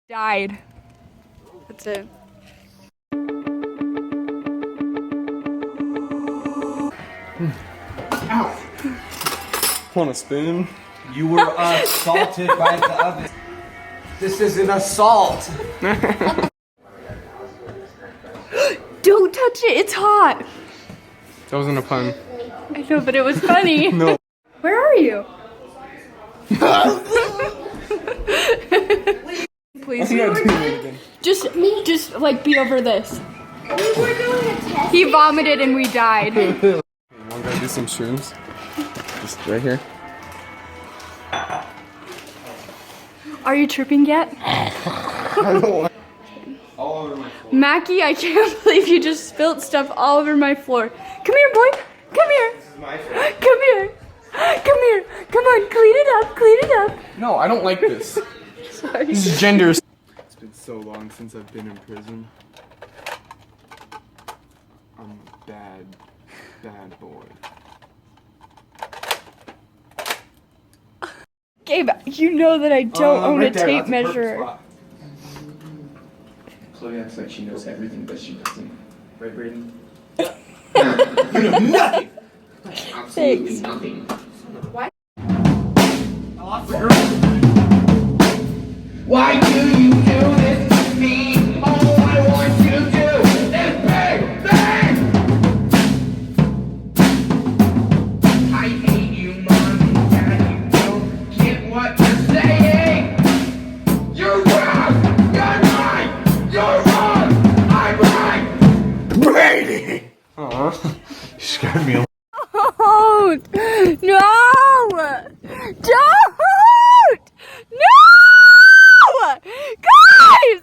Died. That's it. Ow! Want a spoon? You were assaulted by the oven. This is an assault. Don't touch it, it's hot. That wasn't a pun. I know, but it was funny. No. Where are you? Please. I'm not doing it again. Just like be over this. We were doing a test. He vomited and we died. You want to go do some shrooms? Just right here. Are you tripping yet? I don't want. All over my floor. Mackie, I can't believe you just spilt stuff all over my floor. Come here, boy. Come here. This is my floor. Come here. Come here. Come on, clean it up. Clean it up. No, I don't like this. Sorry. This is gender. It's been so long since I've been in prison. I'm a bad boy. Gabe, you know that I don't own right a there, tape that's a perfect measure. spot. Chloe acts like she knows everything, but she doesn't. Right, Brayden? You know nothing. Absolutely Thanks. Nothing. Why do you do this to me? All I want you to do is bang, bang. I hate you, Mom and Dad. You don't get what you're saying. You're wrong. You're right. You're wrong. I'm right. Brady. Aw. You scared me a Don't! No! Don't! No! Guys!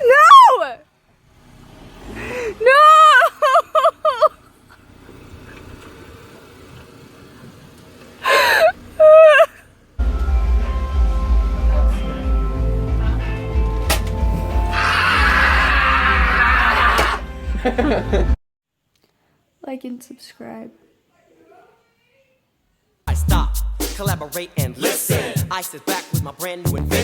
No! No! Like and subscribe. I stop, collaborate and listen. I sit back with my brand new invention.